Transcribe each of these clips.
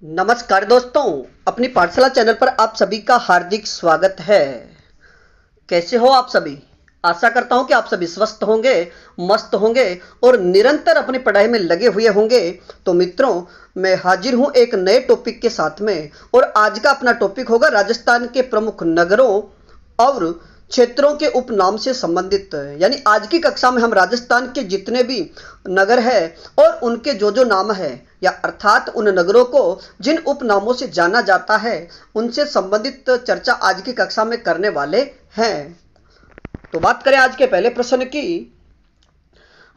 नमस्कार दोस्तों, अपनी पाठशाला चैनल पर आप सभी का हार्दिक स्वागत है। कैसे हो आप सभी? आशा करता हूं कि आप सभी स्वस्थ होंगे, मस्त होंगे और निरंतर अपनी पढ़ाई में लगे हुए होंगे। तो मित्रों, मैं हाजिर हूं एक नए टॉपिक के साथ में और आज का अपना टॉपिक होगा राजस्थान के प्रमुख नगरों और क्षेत्रों के उपनाम से संबंधित। यानी आज की कक्षा में हम राजस्थान के जितने भी नगर हैं और उनके जो जो नाम है या अर्थात उन नगरों को जिन उपनामों से जाना जाता है उनसे संबंधित चर्चा आज की कक्षा में करने वाले हैं। तो बात करें आज के पहले प्रश्न की।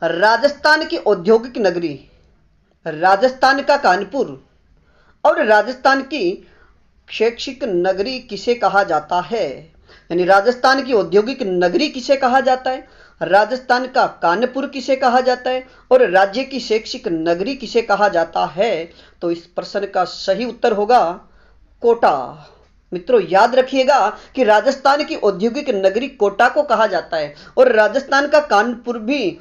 राजस्थान की औद्योगिक नगरी, राजस्थान का कानपुर और राजस्थान की शैक्षिक नगरी किसे कहा जाता है? यानी राजस्थान की औद्योगिक नगरी किसे कहा जाता है, राजस्थान का कानपुर किसे कहा जाता है और राज्य की शैक्षिक नगरी किसे कहा जाता है? तो इस प्रश्न का सही उत्तर होगा कोटा। मित्रों याद रखिएगा कि राजस्थान की औद्योगिक नगरी कोटा को कहा जाता है और राजस्थान का कानपुर भी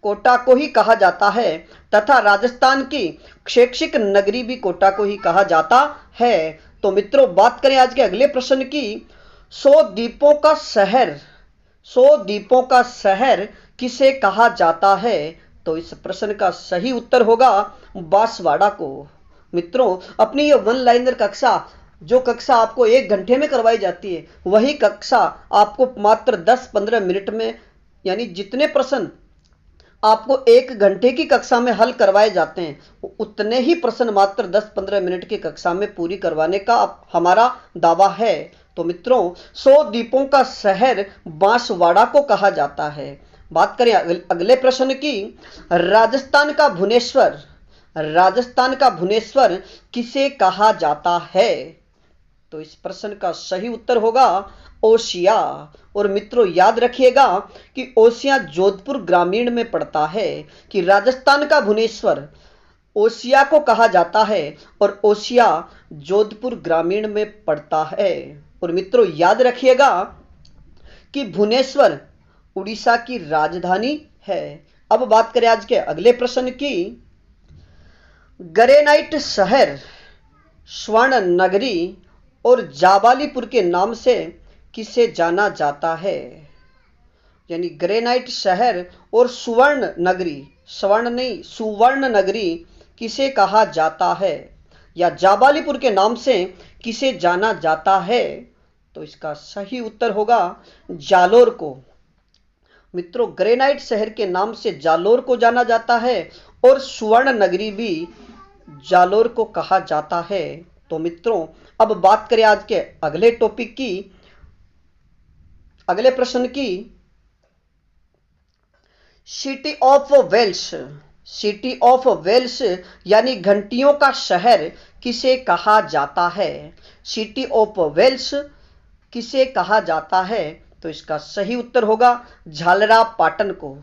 कोटा को ही कहा जाता है तथा राजस्थान की शैक्षिक नगरी भी कोटा को ही कहा जाता है। तो मित्रों बात करें आज के अगले प्रश्न की। 100 द्वीपों का शहर, 100 द्वीपों का शहर किसे कहा जाता है? तो इस प्रश्न का सही उत्तर होगा बांसवाड़ा को। मित्रों अपनी ये वन लाइनर कक्षा, जो कक्षा आपको 1 घंटे में करवाई जाती है, वही कक्षा आपको मात्र 10-15 मिनट में, यानी जितने प्रश्न आपको 1 घंटे की कक्षा में हल करवाए जाते हैं उतने ही प्रश्न मात्र 10-15 मिनट की कक्षा में पूरी करवाने का हमारा दावा है। तो मित्रों 100 द्वीपों का शहर बांसवाड़ा को कहा जाता है। बात करें अगले प्रश्न की। राजस्थान का भुवनेश्वर, राजस्थान का भुवनेश्वर किसे कहा जाता है? तो इस प्रश्न का सही उत्तर होगा ओसिया। और मित्रों याद रखिएगा कि ओसिया जोधपुर ग्रामीण में पड़ता है, कि राजस्थान का भुवनेश्वर ओसिया को कहा जाता है और ओसिया जोधपुर ग्रामीण में पड़ता है। और मित्रों याद रखिएगा कि भुवनेश्वर उड़ीसा की राजधानी है। अब बात करें आज के अगले प्रश्न की। ग्रेनाइट शहर, स्वर्ण नगरी और जाबालीपुर के नाम से किसे जाना जाता है? यानी ग्रेनाइट शहर और सुवर्ण नगरी, स्वर्ण नहीं सुवर्ण नगरी किसे कहा जाता है या जाबालीपुर के नाम से किसे जाना जाता है? तो इसका सही उत्तर होगा जालोर को। मित्रों ग्रेनाइट शहर के नाम से जालोर को जाना जाता है और सुवर्ण नगरी भी जालोर को कहा जाता है। तो मित्रों अब बात करें आज के अगले टॉपिक की, अगले प्रश्न की। City of bells, city of bells यानी घंटियों का शहर किसे कहा जाता है? सिटी ऑफ वेल्स किसे कहा जाता है? तो इसका सही उत्तर होगा झालरापाटन को।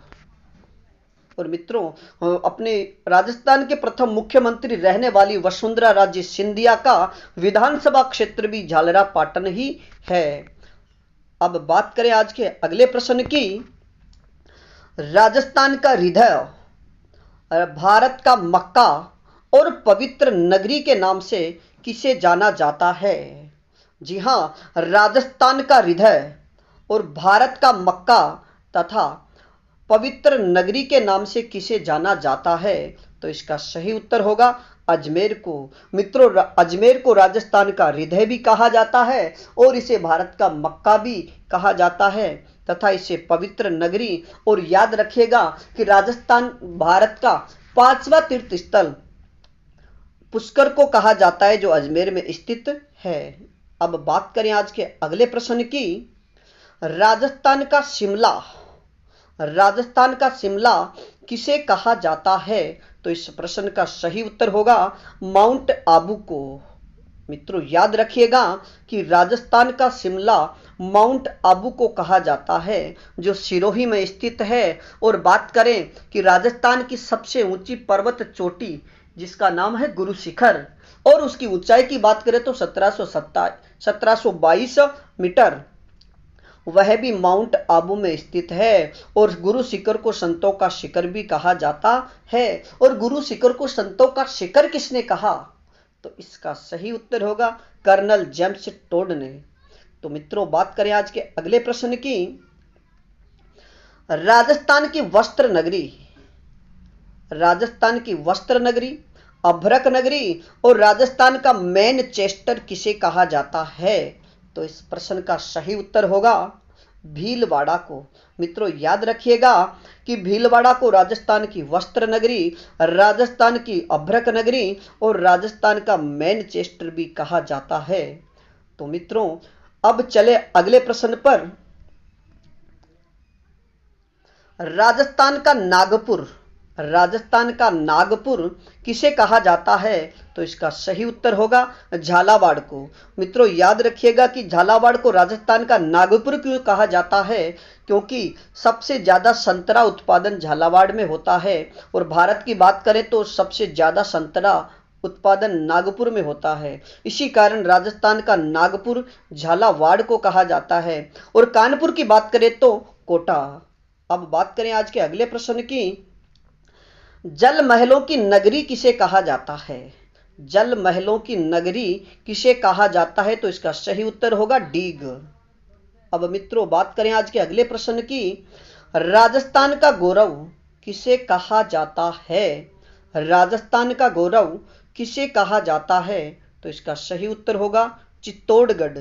और मित्रों अपने राजस्थान के प्रथम मुख्यमंत्री रहने वाली वसुंधरा राजे सिंधिया का विधानसभा क्षेत्र भी झालरापाटन ही है। अब बात करें आज के अगले प्रश्न की। राजस्थान का हृदय, भारत का मक्का और पवित्र नगरी के नाम से किसे जाना जाता है? जी हां, राजस्थान का हृदय और भारत का मक्का तथा पवित्र नगरी के नाम से किसे जाना जाता है? तो इसका सही उत्तर होगा अजमेर को। मित्रों अजमेर को राजस्थान का हृदय भी कहा जाता है और इसे भारत का मक्का भी कहा जाता है तथा इसे पवित्र नगरी। और याद रखिएगा कि राजस्थान भारत का 5वां तीर्थ स्थल पुष्कर को कहा जाता है जो अजमेर में स्थित है। अब बात करें आज के अगले प्रश्न की। राजस्थान का शिमला, राजस्थान का शिमला किसे कहा जाता है? तो इस प्रश्न का सही उत्तर होगा माउंट आबू को। मित्रों याद रखिएगा कि राजस्थान का शिमला माउंट आबू को कहा जाता है जो सिरोही में स्थित है। और बात करें कि राजस्थान की सबसे ऊंची पर्वत चोटी जिसका नाम है गुरु शिखर, और उसकी ऊंचाई की बात करें तो 1722 मीटर, वह भी माउंट आबू में स्थित है। और गुरु शिखर को संतों का शिखर भी कहा जाता है। और गुरु शिखर को संतों का शिखर किसने कहा? तो इसका सही उत्तर होगा कर्नल जेम्स टोड ने। तो मित्रों, बात करें आज के अगले प्रश्न की। राजस्थान की वस्त्र नगरी, राजस्थान की वस्त्र नगरी, अभ्रक नगरी और राजस्थान का मैनचेस्टर किसे कहा जाता है? तो इस प्रश्न का सही उत्तर होगा भीलवाड़ा को। मित्रों, याद रखिएगा कि भीलवाड़ा को राजस्थान की वस्त्र नगरी, राजस्थान की अभ्रक नगरी और राजस्थान का मैनचेस्टर भी कहा जाता है। तो मित्रों, अब चले अगले प्रश्न पर। राजस्थान का नागपुर, राजस्थान का नागपुर किसे कहा जाता है? तो इसका सही उत्तर होगा झालावाड़ को। मित्रों, याद रखिएगा कि झालावाड़ को राजस्थान का नागपुर क्यों कहा जाता है? क्योंकि सबसे ज्यादा संतरा उत्पादन झालावाड़ में होता है और भारत की बात करें तो सबसे ज्यादा संतरा उत्पादन नागपुर में होता है। इसी कारण राजस्थान का नागपुर झालावाड़ को कहा जाता है। और कानपुर की बात करें तो कोटा। अब बात करें आज के अगले प्रश्न की। जल महलों की नगरी किसे कहा जाता है? जल महलों की नगरी किसे कहा जाता है? तो इसका सही उत्तर होगा डीग। अब मित्रों, बात करें आज के अगले प्रश्न की। राजस्थान का गौरव किसे कहा जाता है? राजस्थान का गौरव किसे कहा जाता है? तो इसका सही उत्तर होगा चित्तौड़गढ़।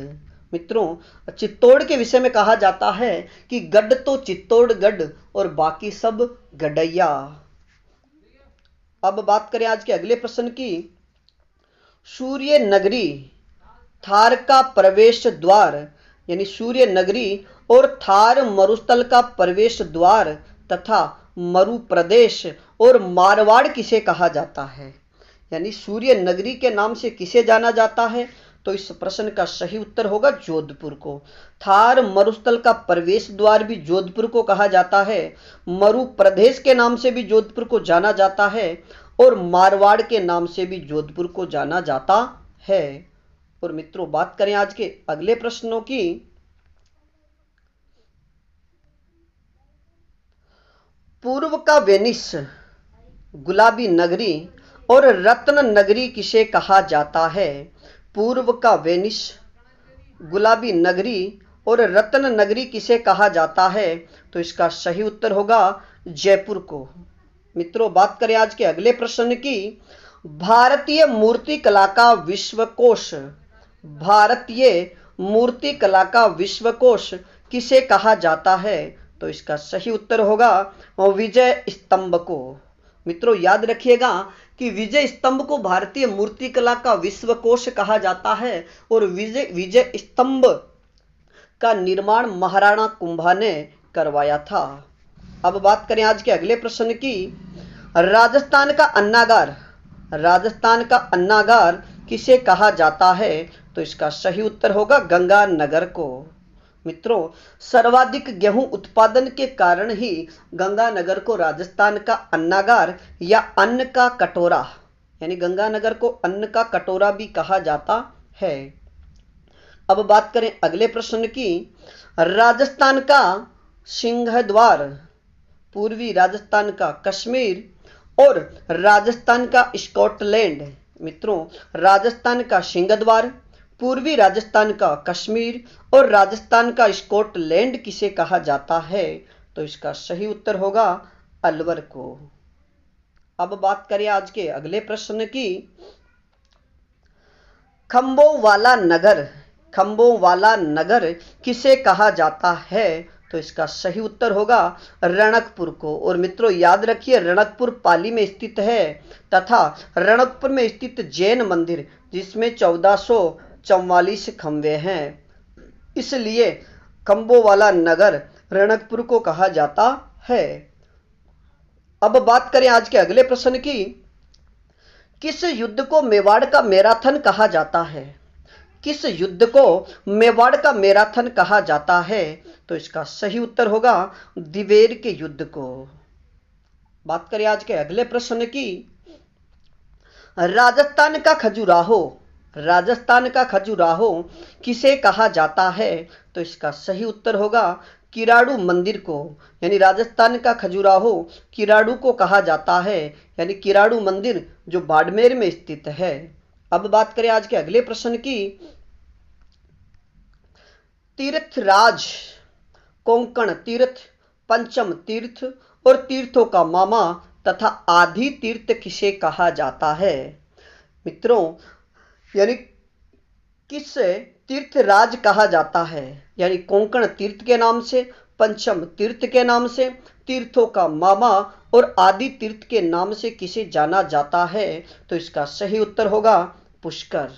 मित्रों, चित्तौड़ के विषय में कहा जाता है कि गढ़ तो चित्तौड़गढ़ और बाकी सब गढ़ैया। अब बात करें आज के अगले प्रश्न की। सूर्य नगरी थार का प्रवेश द्वार, यानी सूर्य नगरी और थार मरुस्थल का प्रवेश द्वार तथा मरु प्रदेश और मारवाड़ किसे कहा जाता है? यानी सूर्य नगरी के नाम से किसे जाना जाता है? तो इस प्रश्न का सही उत्तर होगा जोधपुर को। थार मरुस्थल का प्रवेश द्वार भी जोधपुर को कहा जाता है, मरु प्रदेश के नाम से भी जोधपुर को जाना जाता है और मारवाड़ के नाम से भी जोधपुर को जाना जाता है। और मित्रों, बात करें आज के अगले प्रश्नों की। पूर्व का वेनिस गुलाबी नगरी और रत्न नगरी किसे कहा जाता है? पूर्व का वेनिस गुलाबी नगरी और रत्न नगरी किसे कहा जाता है? तो इसका सही उत्तर होगा जयपुर को। मित्रों, बात करें आज के अगले प्रश्न की। भारतीय मूर्ति कला का विश्वकोश, भारतीय मूर्ति कला का विश्वकोश किसे कहा जाता है? तो इसका सही उत्तर होगा विजय स्तंभ को। मित्रों, याद रखिएगा कि विजय स्तंभ को भारतीय मूर्तिकला का विश्वकोश कहा जाता है और विजय स्तंभ का निर्माण महाराणा कुंभा ने करवाया था। अब बात करें आज के अगले प्रश्न की। राजस्थान का अन्नागार, राजस्थान का अन्नागार किसे कहा जाता है? तो इसका सही उत्तर होगा गंगानगर को। मित्रों, सर्वाधिक गेहूं उत्पादन के कारण ही गंगानगर को राजस्थान का अन्नागार या अन्न का कटोरा, यानी गंगानगर को अन्न का कटोरा भी कहा जाता है। अब बात करें अगले प्रश्न की। राजस्थान का सिंहद्वार, पूर्वी राजस्थान का कश्मीर और राजस्थान का स्कॉटलैंड। मित्रों, राजस्थान का सिंहद्वार, पूर्वी राजस्थान का कश्मीर और राजस्थान का स्कॉटलैंड किसे कहा जाता है? तो इसका सही उत्तर होगा अलवर को। अब बात करें आज के अगले प्रश्न की। खंबोवाला नगर, खंबोवाला नगर किसे कहा जाता है? तो इसका सही उत्तर होगा रणकपुर को। और मित्रों, याद रखिए, रणकपुर पाली में स्थित है तथा रणकपुर में स्थित जैन मंदिर जिसमें 1444 खंबे हैं, इसलिए खंबोवाला नगर रणकपुर को कहा जाता है। अब बात करें आज के अगले प्रश्न की। किस युद्ध को मेवाड़ का मैराथन कहा जाता है? किस युद्ध को मेवाड़ का मैराथन कहा जाता है? तो इसका सही उत्तर होगा दिवेर के युद्ध को। बात करें आज के अगले प्रश्न की। राजस्थान का खजुराहो, राजस्थान का खजुराहो किसे कहा जाता है? तो इसका सही उत्तर होगा किराड़ू मंदिर को। यानी राजस्थान का खजुराहो किराड़ू को कहा जाता है, यानी किराड़ू मंदिर जो बाड़मेर में स्थित है। अब बात करें आज के अगले प्रश्न की। तीर्थराज कोंकण तीर्थ, पंचम तीर्थ और तीर्थों का मामा तथा आदि तीर्थ किसे कहा जाता है? मित्रों, यानी किस तीर्थराज कहा जाता है? यानी कोंकण तीर्थ के नाम से, पंचम तीर्थ के नाम से, तीर्थों का मामा और आदि तीर्थ के नाम से किसे जाना जाता है? तो इसका सही उत्तर होगा पुष्कर।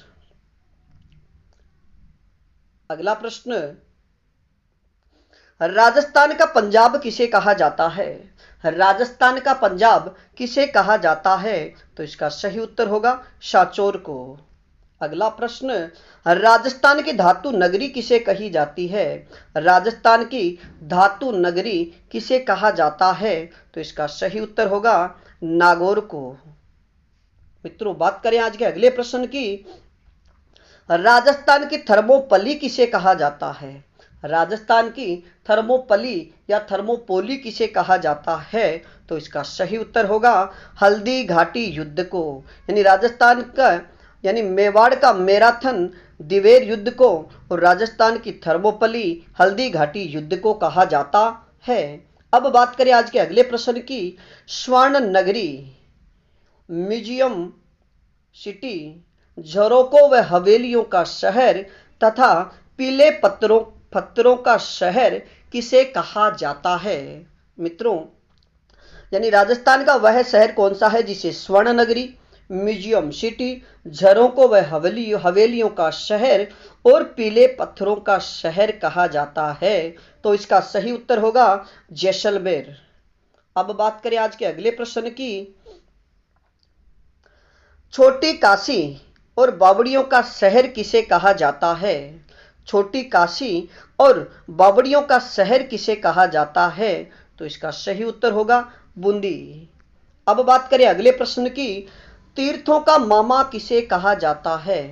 अगला प्रश्न, राजस्थान का पंजाब किसे कहा जाता है? राजस्थान का पंजाब किसे कहा जाता है? तो इसका सही उत्तर होगा सांचौर को। अगला प्रश्न, राजस्थान की धातु नगरी किसे कही जाती है? राजस्थान की धातु नगरी किसे कहा जाता है? तो इसका सही उत्तर होगा नागौर को। मित्रों, बात करें आज के अगले प्रश्न की। राजस्थान की थर्मोपली किसे कहा जाता है? राजस्थान की थर्मोपली या थर्मोपोली किसे कहा जाता है? तो इसका सही उत्तर होगा हल्दी घाटी युद्ध को। यानी राजस्थान का, यानी मेवाड़ का मैराथन दिवेर युद्ध को और राजस्थान की थर्मोपली हल्दी घाटी युद्ध को कहा जाता है। अब बात करें आज के अगले प्रश्न की। स्वर्ण नगरी, म्यूजियम सिटी, झरोकों व हवेलियों का शहर तथा पीले पत्थरों का शहर किसे कहा जाता है? मित्रों, यानी राजस्थान का वह शहर कौन सा है जिसे स्वर्ण नगरी, म्यूजियम सिटी, झरोकों व हवेलियों का शहर और पीले पत्थरों का शहर कहा जाता है? तो इसका सही उत्तर होगा जैसलमेर। अब बात करें आज के अगले प्रश्न की। छोटी काशी और बावड़ियों का शहर किसे कहा जाता है? छोटी काशी और बावड़ियों का शहर किसे कहा जाता है? तो इसका सही उत्तर होगा बूंदी। अब बात करें अगले प्रश्न की। तीर्थों का मामा किसे कहा जाता है?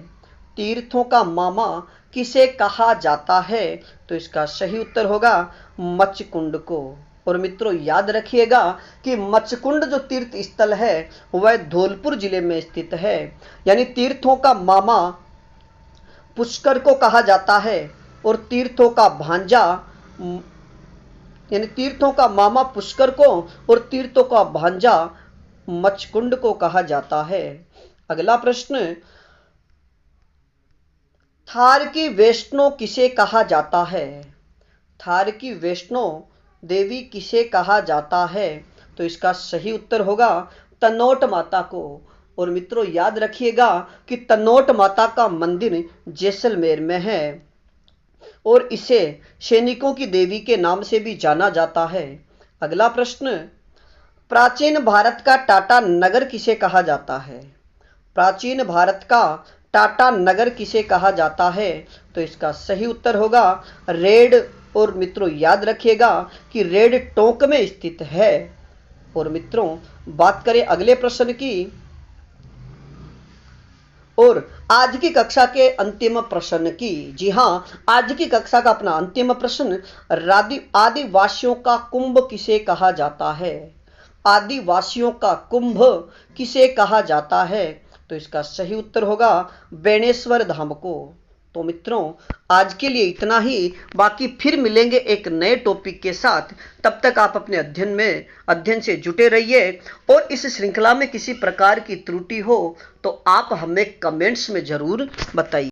तीर्थों का मामा किसे कहा जाता है? तो इसका सही उत्तर होगा मच्छकुंड को। और मित्रों, याद रखिएगा कि मच्छकुंड जो तीर्थ स्थल है वह धौलपुर जिले में स्थित है। यानी तीर्थों का मामा पुष्कर को कहा जाता है और तीर्थों का भांजा, यानी तीर्थों का मामा पुष्कर को और तीर्थों का भांजा मच्छकुंड को कहा जाता है। अगला प्रश्न, थार की वैष्णो किसे कहा जाता है? थार की वैष्णो देवी किसे कहा जाता है? तो इसका सही उत्तर होगा तनोट माता को। और मित्रों, याद रखिएगा कि तनोट माता का मंदिर जैसलमेर में है और इसे सैनिकों की देवी के नाम से भी जाना जाता है। अगला प्रश्न, प्राचीन भारत का टाटा नगर किसे कहा जाता है? प्राचीन भारत का टाटा नगर किसे कहा जाता है? तो इसका सही उत्तर होगा रेड। और मित्रों, याद रखिएगा कि रेड टोंक में स्थित है। और मित्रों, बात करें अगले प्रश्न की। और आज की कक्षा के अंतिम प्रश्न की। जी हां, आज की कक्षा का अपना अंतिम प्रश्न, आदिवासियों का कुंभ किसे कहा जाता है? आदिवासियों का कुंभ किसे कहा जाता है? तो इसका सही उत्तर होगा बेणेश्वर धाम को। तो मित्रों, आज के लिए इतना ही। बाकी फिर मिलेंगे एक नए टॉपिक के साथ। तब तक आप अपने अध्ययन से जुटे रहिए। और इस श्रृंखला में किसी प्रकार की त्रुटि हो तो आप हमें कमेंट्स में जरूर बताइए।